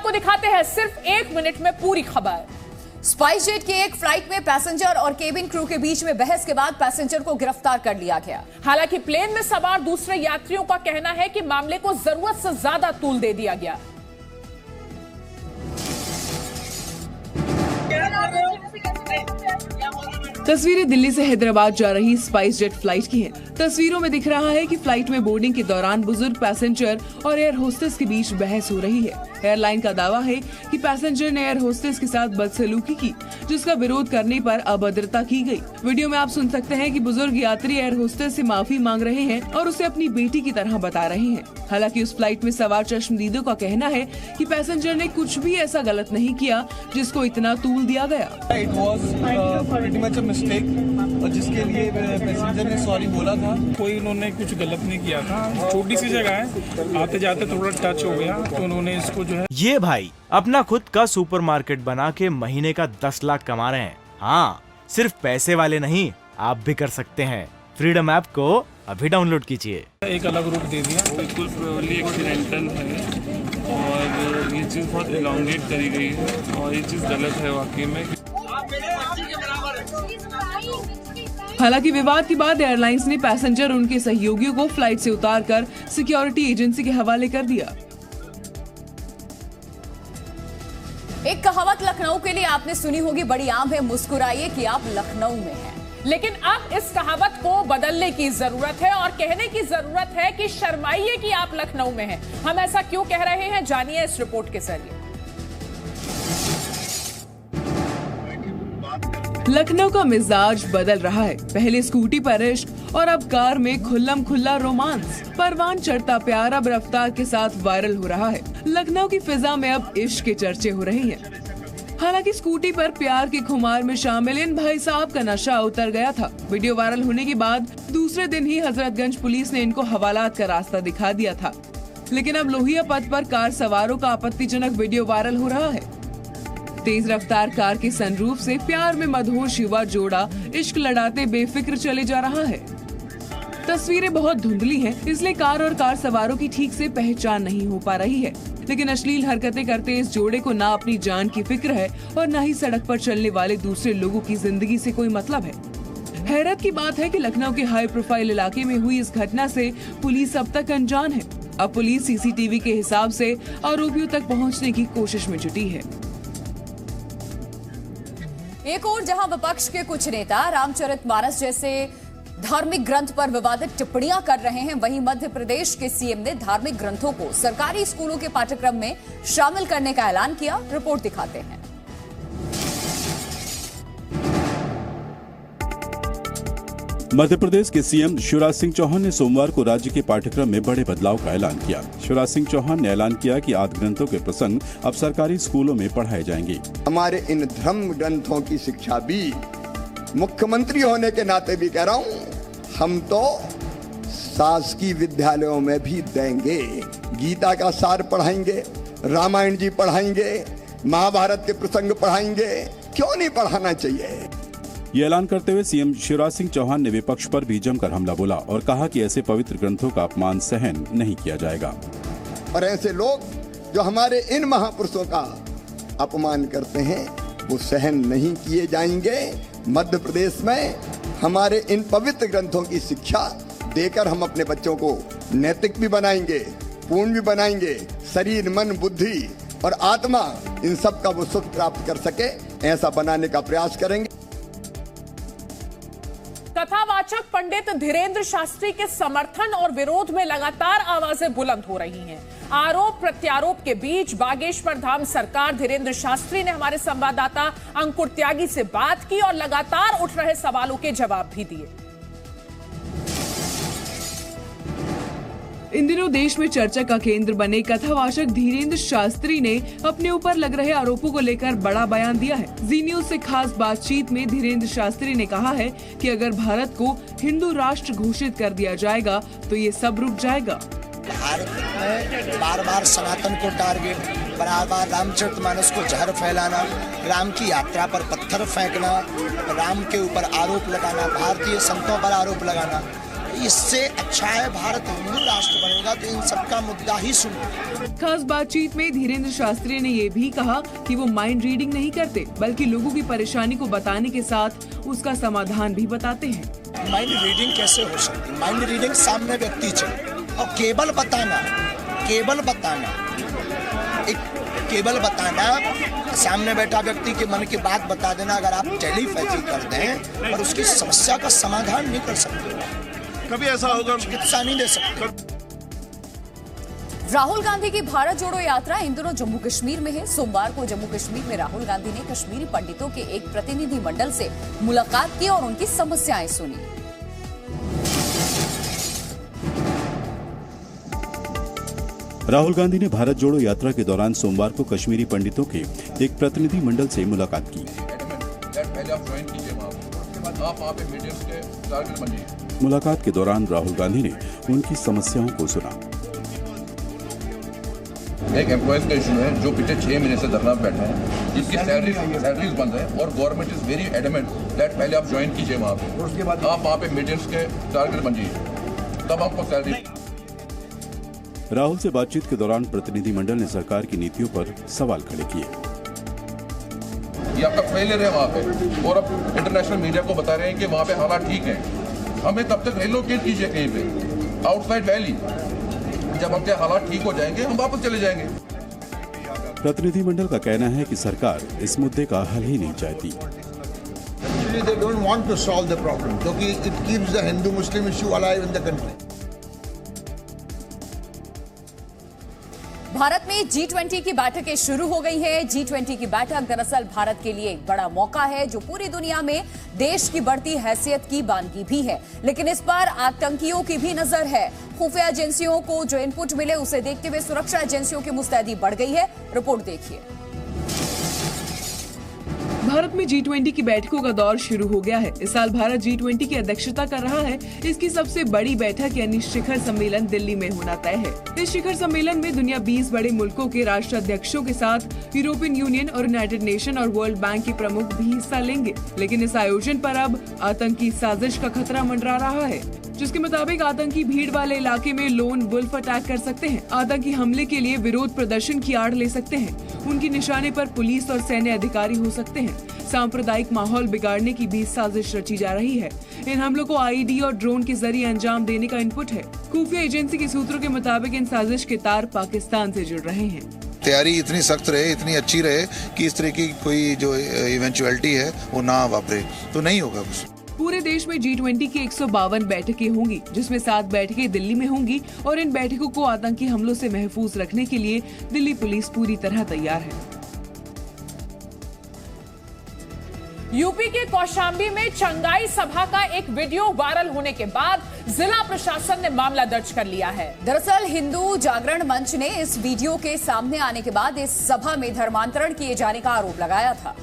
आपको दिखाते हैं सिर्फ 1 मिनट में पूरी खबर। स्पाइसजेट की एक फ्लाइट में पैसेंजर और केबिन क्रू के बीच में बहस के बाद पैसेंजर को गिरफ्तार कर लिया गया। हालांकि प्लेन में सवार दूसरे यात्रियों का कहना है कि मामले को जरूरत से ज्यादा तूल दे दिया गया। तस्वीरें दिल्ली से हैदराबाद जा रही स्पाइसजेट फ्लाइट की हैं। तस्वीरों में दिख रहा है कि फ्लाइट में बोर्डिंग के दौरान बुजुर्ग पैसेंजर और एयर होस्टेस के बीच बहस हो रही है। एयरलाइन का दावा है कि पैसेंजर ने एयर होस्टेस के साथ बदसलूकी की, जिसका विरोध करने पर अभद्रता की गई। वीडियो में आप सुन सकते हैं कि बुजुर्ग यात्री एयर होस्टेस से माफी मांग रहे हैं और उसे अपनी बेटी की तरह बता रहे हैं। हालांकि उस फ्लाइट में सवार चश्मदीदों का कहना है कि पैसेंजर ने कुछ भी ऐसा गलत नहीं किया जिसको इतना तूल दिया गया। It was pretty much a mistake, और जिसके लिए पैसेंजर ने सॉरी बोला था। कोई उन्होंने कुछ गलत नहीं किया था, छोटी सी जगह है, आते जाते थोड़ा टच हो गया तो उन्होंने इसको जो है। ये भाई अपना खुद का सुपरमार्केट बना के महीने का 10 लाख कमा रहे हैं। हाँ, सिर्फ पैसे वाले नहीं, आप भी कर सकते हैं। फ्रीडम ऐप को अभी डाउनलोड कीजिए। एक अलग रूप दे दिया। बिल्कुल प्रोबेबली एक्सीडेंटल है और ये चीज़ बहुत इलॉन्गेट करी गई है और ये चीज़ गलत है वाकई में। हालांकि विवाद के बाद एयरलाइंस ने पैसेंजर और उनके सहयोगियों को फ्लाइट से उतारकर सिक्योरिटी एजेंसी के हवाले कर दिया। एक कहावत लखनऊ के लिए आपने सुनी होगी, बड़ी आम है, मुस्कुराइए कि आप लखनऊ में हैं। लेकिन अब इस कहावत को बदलने की जरूरत है और कहने की जरूरत है कि शर्माइए कि आप लखनऊ में हैं। हम ऐसा क्यों कह रहे हैं, जानिए इस रिपोर्ट के जरिए। लखनऊ का मिजाज बदल रहा है। पहले स्कूटी पर इश्क और अब कार में खुल्लम खुल्ला रोमांस। परवान चढ़ता प्यार अब रफ्तार के साथ वायरल हो रहा है। लखनऊ की फिजा में अब इश्क के चर्चे हो रहे हैं। हालांकि स्कूटी पर प्यार के खुमार में शामिल इन भाई साहब का नशा उतर गया था। वीडियो वायरल होने के बाद दूसरे दिन ही हजरतगंज पुलिस ने इनको हवालात का रास्ता दिखा दिया था। लेकिन अब लोहिया पथ पर कार सवारों का आपत्तिजनक वीडियो वायरल हो रहा है। तेज रफ्तार कार के सनरूफ से प्यार में मदहोश युवा जोड़ा इश्क लड़ाते बेफिक्र चले जा रहा है। तस्वीरें बहुत धुंधली हैं, इसलिए कार और कार सवारों की ठीक से पहचान नहीं हो पा रही है। लेकिन अश्लील हरकतें करते इस जोड़े को ना अपनी जान की फिक्र है और ना ही सड़क पर चलने वाले दूसरे लोगों की जिंदगी से कोई मतलब है। हैरत की बात है कि लखनऊ के हाई प्रोफाइल इलाके में हुई इस घटना से पुलिस अब तक अनजान है। अब पुलिस सीसीटीवी के हिसाब से आरोपियों तक पहुंचने की कोशिश में जुटी है। एक और जहां विपक्ष के कुछ नेता रामचरितमानस जैसे धार्मिक ग्रंथ पर विवादित टिप्पणियां कर रहे हैं, वहीं मध्य प्रदेश के सीएम ने धार्मिक ग्रंथों को सरकारी स्कूलों के पाठ्यक्रम में शामिल करने का ऐलान किया। रिपोर्ट दिखाते हैं। मध्य प्रदेश के सीएम शिवराज सिंह चौहान ने सोमवार को राज्य के पाठ्यक्रम में बड़े बदलाव का ऐलान किया। शिवराज सिंह चौहान ने ऐलान किया कि आदि ग्रंथों के प्रसंग अब सरकारी स्कूलों में पढ़ाए जाएंगे। हमारे इन धर्म ग्रंथों की शिक्षा भी, मुख्यमंत्री होने के नाते भी कह रहा हूँ, हम तो शासकीय विद्यालयों में भी देंगे। गीता का सार पढ़ाएंगे, रामायण जी पढ़ाएंगे, महाभारत के प्रसंग पढ़ाएंगे, क्यों नहीं पढ़ाना चाहिए। ये ऐलान करते हुए सीएम शिवराज सिंह चौहान ने विपक्ष पर भी जमकर हमला बोला और कहा कि ऐसे पवित्र ग्रंथों का अपमान सहन नहीं किया जाएगा। और ऐसे लोग जो हमारे इन महापुरुषों का अपमान करते हैं वो सहन नहीं किए जाएंगे। मध्य प्रदेश में हमारे इन पवित्र ग्रंथों की शिक्षा देकर हम अपने बच्चों को नैतिक भी बनाएंगे, पूर्ण भी बनाएंगे, शरीर, मन, बुद्धि और आत्मा इन सब का वो सुख प्राप्त कर सके, ऐसा बनाने का प्रयास करेंगे। कथावाचक पंडित धीरेन्द्र शास्त्री के समर्थन और विरोध में लगातार आवाजें बुलंद हो रही हैं। आरोप प्रत्यारोप के बीच बागेश्वर धाम सरकार धीरेन्द्र शास्त्री ने हमारे संवाददाता अंकुर त्यागी से बात की और लगातार उठ रहे सवालों के जवाब भी दिए। इन दिनों देश में चर्चा का केंद्र बने कथावाचक धीरेन्द्र शास्त्री ने अपने ऊपर लग रहे आरोपों को लेकर बड़ा बयान दिया है। जी न्यूज से खास बातचीत में धीरेन्द्र शास्त्री ने कहा है कि अगर भारत को हिंदू राष्ट्र घोषित कर दिया जाएगा तो ये सब रुक जाएगा। भारत में बार बार सनातन को टारगेट, बार बार रामचरितमानस को जहर फैलाना, राम की यात्रा पर पत्थर फेंकना, राम के ऊपर आरोप लगाना, भारतीय संतों पर आरोप लगाना, इससे अच्छा है भारत हिंदू राष्ट्र बनेगा तो इन सबका मुद्दा ही सुनो। खास बातचीत में धीरेंद्र शास्त्री ने ये भी कहा कि वो माइंड रीडिंग नहीं करते, बल्कि लोगों की परेशानी को बताने के साथ उसका समाधान भी बताते हैं। माइंड रीडिंग कैसे हो सकती? माइंड रीडिंग सामने व्यक्ति चाहिए और केवल बताना सामने बैठा व्यक्ति के मन की बात बता देना। अगर आप टेलीपैथी करते हैं और उसकी समस्या का समाधान नहीं कर सकते, कभी ऐसा होगा चिकित्सा नहीं दे सकते। राहुल गांधी की भारत जोड़ो यात्रा इन दिनों जम्मू कश्मीर में है। सोमवार को जम्मू कश्मीर में राहुल गांधी ने कश्मीरी पंडितों के एक प्रतिनिधि मंडल से मुलाकात की और उनकी समस्याएं सुनी। राहुल गांधी ने भारत जोड़ो यात्रा के दौरान सोमवार को कश्मीरी पंडितों के एक प्रतिनिधि मंडल से मुलाकात की। मुलाकात के दौरान राहुल गांधी ने उनकी समस्याओं को सुना। एक एम्प्लॉयज का इशू है जो पिछले 6 महीने से धरना बैठा है, जिसकी सैलरीज बंद है और government is very adamant that पहले आप ज्वाइन कीजिए वहाँ पे, उसके बाद आप वहाँ पे मीडियम्स के टारगेट बन जाइए, तब आपको सैलरी। राहुल से बातचीत के दौरान प्रतिनिधि मंडल ने सरकार की नीतियों पर सवाल खड़े किए। ये आपका फेलियर है वहाँ पे, और अब इंटरनेशनल मीडिया को बता रहे हैं कि वहाँ पे हालात ठीक है। हमें तब तक रिलोकेट कीजिए कहीं पे आउटसाइड वैली, जब आपके हालात ठीक हो जाएंगे हम वापस चले जाएंगे। प्रतिनिधि मंडल का कहना है कि सरकार इस मुद्दे का हल ही नहीं चाहती। They don't want to solve the problem, क्योंकि it keeps the Hindu-Muslim issue alive in the country. Bharat में G20 की बैठकें शुरू हो गई है। G20 की बैठक दरअसल भारत के लिए एक बड़ा मौका है, जो पूरी दुनिया में देश की बढ़ती हैसियत की बानगी भी है। लेकिन इस पर आतंकियों की भी नजर है। खुफिया एजेंसियों को जो इनपुट मिले उसे देखते हुए सुरक्षा एजेंसियों की मुस्तैदी बढ़ गई है। रिपोर्ट देखिए। भारत में G20 की बैठकों का दौर शुरू हो गया है। इस साल भारत G20 की अध्यक्षता कर रहा है। इसकी सबसे बड़ी बैठक यानी शिखर सम्मेलन दिल्ली में होना तय है। इस शिखर सम्मेलन में दुनिया 20 बड़े मुल्कों के राष्ट्राध्यक्षों के साथ यूरोपियन यूनियन और यूनाइटेड नेशन और वर्ल्ड बैंक के प्रमुख भी हिस्सा लेंगे। लेकिन इस आयोजन पर अब आतंकी साजिश का खतरा मंडरा रहा है, जिसके मुताबिक आतंकी भीड़ वाले इलाके में लोन वुल्फ अटैक कर सकते हैं। आतंकी हमले के लिए विरोध प्रदर्शन की आड़ ले सकते हैं। उनकी निशाने पर पुलिस और सैन्य अधिकारी हो सकते हैं। सांप्रदायिक माहौल बिगाड़ने की भी साजिश रची जा रही है। इन हमलों को आईडी और ड्रोन के जरिए अंजाम देने का इनपुट है। खुफिया एजेंसी के सूत्रों के मुताबिक इन साजिश के तार पाकिस्तान से जुड़ रहे हैं। तैयारी इतनी सख्त रहे, इतनी अच्छी रहे कि इस तरह की कोई जो इवेंचुअलिटी है वो ना वापरे, तो नहीं होगा कुछ। पूरे देश में G20 की 152 बैठकें होंगी, जिसमें 7 बैठकें दिल्ली में होंगी और इन बैठकों को आतंकी हमलों से महफूज रखने के लिए दिल्ली पुलिस पूरी तरह तैयार है। यूपी के कौशाम्बी में चंगाई सभा का एक वीडियो वायरल होने के बाद जिला प्रशासन ने मामला दर्ज कर लिया है। दरअसल हिंदू जागरण मंच ने इस वीडियो के सामने आने के बाद इस सभा में धर्मांतरण किए जाने का आरोप लगाया था।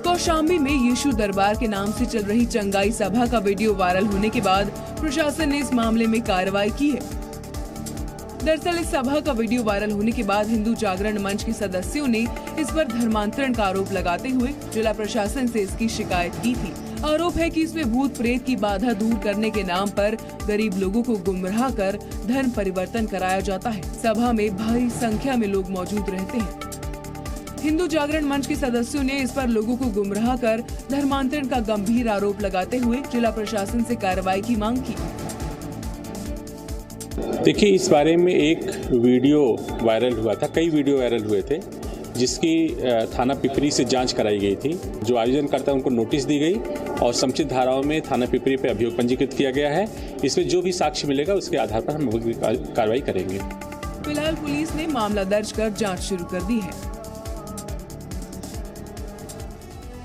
कौशाम्बी में यीशु दरबार के नाम से चल रही चंगाई सभा का वीडियो वायरल होने के बाद प्रशासन ने इस मामले में कार्रवाई की है। दरअसल इस सभा का वीडियो वायरल होने के बाद हिंदू जागरण मंच के सदस्यों ने इस पर धर्मांतरण का आरोप लगाते हुए जिला प्रशासन से इसकी शिकायत की थी। आरोप है कि इसमें भूत प्रेत की बाधा दूर करने के नाम पर गरीब लोगों को गुमराह कर धर्म परिवर्तन कराया जाता है। सभा में भारी संख्या में लोग मौजूद रहते हैं। हिंदू जागरण मंच के सदस्यों ने इस पर लोगों को गुमराह कर धर्मांतरण का गंभीर आरोप लगाते हुए जिला प्रशासन से कार्रवाई की मांग की। देखिए, इस बारे में एक वीडियो वायरल हुआ था, कई वीडियो वायरल हुए थे, जिसकी थाना पिपरी से जांच कराई गई थी। जो आयोजनकर्ता उनको नोटिस दी गई और समुचित धाराओं में थाना पिपरी पर अभियोग पंजीकृत किया गया है। इसमें जो भी साक्ष्य मिलेगा उसके आधार पर हम कार्रवाई करेंगे। फिलहाल पुलिस ने मामला दर्ज कर जांच शुरू कर दी है।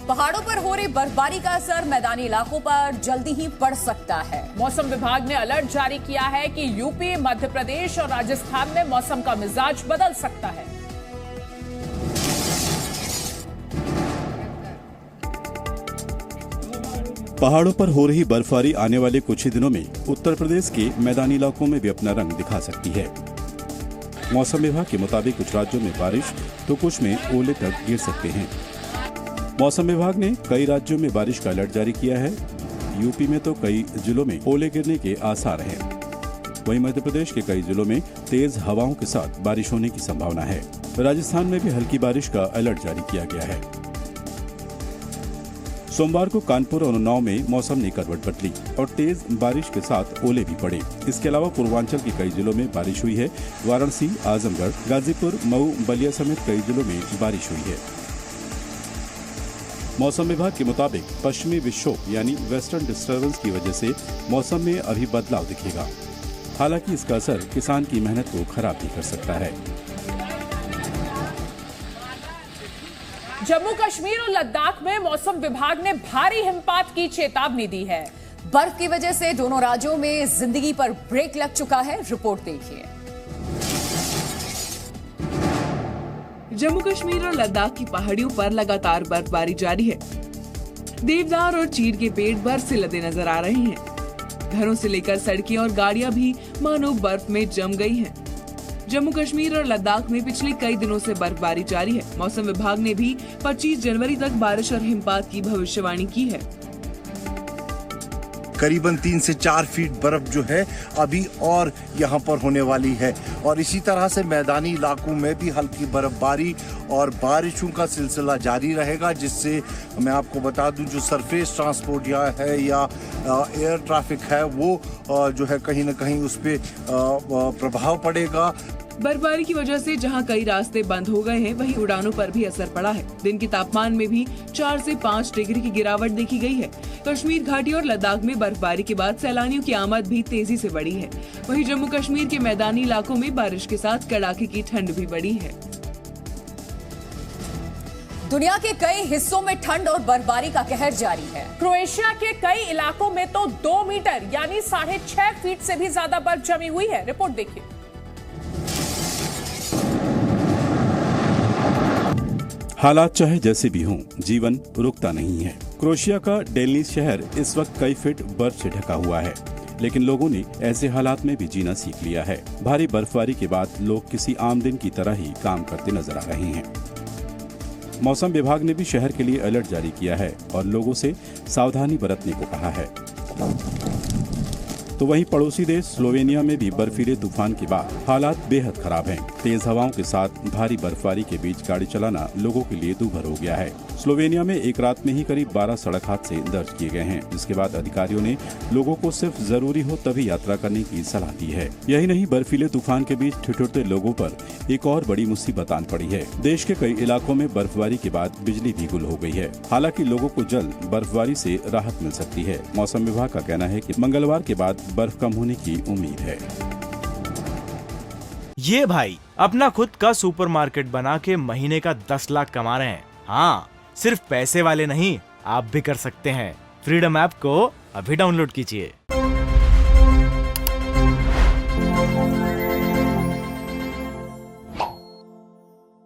पहाड़ों पर हो रही बर्फबारी का असर मैदानी इलाकों पर जल्दी ही पड़ सकता है। मौसम विभाग ने अलर्ट जारी किया है कि यूपी, मध्य प्रदेश और राजस्थान में मौसम का मिजाज बदल सकता है। पहाड़ों पर हो रही बर्फबारी आने वाले कुछ ही दिनों में उत्तर प्रदेश के मैदानी इलाकों में भी अपना रंग दिखा सकती है। मौसम विभाग के मुताबिक कुछ राज्यों में बारिश तो कुछ में ओले तक गिर सकते हैं। मौसम विभाग ने कई राज्यों में बारिश का अलर्ट जारी किया है। यूपी में तो कई जिलों में ओले गिरने के आसार हैं। वहीं मध्य प्रदेश के कई जिलों में तेज हवाओं के साथ बारिश होने की संभावना है। राजस्थान में भी हल्की बारिश का अलर्ट जारी किया गया है। सोमवार को कानपुर और उन्नाव में मौसम ने करवट बदली और तेज बारिश के साथ ओले भी पड़े। इसके अलावा पूर्वांचल के कई जिलों में बारिश हुई है। वाराणसी, आजमगढ़, गाजीपुर, मऊ, बलिया समेत कई जिलों में बारिश हुई है। मौसम विभाग के मुताबिक पश्चिमी विक्षोभ यानी वेस्टर्न डिस्टर्बेंस की वजह से मौसम में अभी बदलाव दिखेगा। हालांकि इसका असर किसान की मेहनत को खराब भी कर सकता है। जम्मू कश्मीर और लद्दाख में मौसम विभाग ने भारी हिमपात की चेतावनी दी है। बर्फ की वजह से दोनों राज्यों में जिंदगी पर ब्रेक लग चुका है। रिपोर्ट देखिए। जम्मू कश्मीर और लद्दाख की पहाड़ियों पर लगातार बर्फबारी जारी है। देवदार और चीड़ के पेड़ बर्फ से लदे नजर आ रहे हैं। घरों से लेकर सड़कें और गाड़ियां भी मानो बर्फ में जम गई हैं। जम्मू कश्मीर और लद्दाख में पिछले कई दिनों से बर्फबारी जारी है। मौसम विभाग ने भी 25 जनवरी तक बारिश और हिमपात की भविष्यवाणी की है। करीबन 3 से 4 फीट बर्फ जो है अभी और यहाँ पर होने वाली है और इसी तरह से मैदानी इलाकों में भी हल्की बर्फबारी और बारिशों का सिलसिला जारी रहेगा, जिससे मैं आपको बता दूं जो सरफेस ट्रांसपोर्ट है या एयर ट्रैफिक है वो जो है कहीं ना कहीं उस पर प्रभाव पड़ेगा। बर्फबारी की वजह से जहां कई रास्ते बंद हो गए हैं, वहीं उड़ानों पर भी असर पड़ा है। दिन के तापमान में भी 4 से 5 डिग्री की गिरावट देखी गई है। कश्मीर घाटी और लद्दाख में बर्फबारी के बाद सैलानियों की आमद भी तेजी से बढ़ी है। वहीं जम्मू कश्मीर के मैदानी इलाकों में बारिश के साथ कड़ाके की ठंड भी बढ़ी है। दुनिया के कई हिस्सों में ठंड और बर्फबारी का कहर जारी है। क्रोएशिया के कई इलाकों में तो 2 मीटर यानी 6.5 फीट से भी ज्यादा बर्फ जमी हुई है। रिपोर्ट देखिए। हालात चाहे जैसे भी हों, जीवन रुकता नहीं है। क्रोएशिया का डेलनीज शहर इस वक्त कई फीट बर्फ से ढका हुआ है, लेकिन लोगों ने ऐसे हालात में भी जीना सीख लिया है। भारी बर्फबारी के बाद लोग किसी आम दिन की तरह ही काम करते नजर आ रहे हैं। मौसम विभाग ने भी शहर के लिए अलर्ट जारी किया है और लोगों से सावधानी बरतने को कहा है। तो वहीं पड़ोसी देश स्लोवेनिया में भी बर्फीले तूफान के बाद हालात बेहद खराब हैं। तेज हवाओं के साथ भारी बर्फबारी के बीच गाड़ी चलाना लोगों के लिए दूभर हो गया है। स्लोवेनिया में एक रात में ही करीब 12 सड़क हादसे दर्ज किए गए हैं, जिसके बाद अधिकारियों ने लोगों को सिर्फ जरूरी हो तभी यात्रा करने की सलाह दी है। यही नहीं, बर्फीले तूफान के बीच ठिठुरते लोगों पर एक और बड़ी मुसीबत आन पड़ी है। देश के कई इलाकों में बर्फबारी के बाद बिजली भी गुल हो गई है। हालांकि लोगों को जल्द बर्फबारी से राहत मिल सकती है। मौसम विभाग का कहना है कि मंगलवार के बाद बर्फ कम होने की उम्मीद है। ये भाई अपना खुद का सुपरमार्केट बना के महीने का 10 लाख कमा रहे हैं। हाँ, सिर्फ पैसे वाले नहीं, आप भी कर सकते हैं। फ्रीडम ऐप को अभी डाउनलोड कीजिए।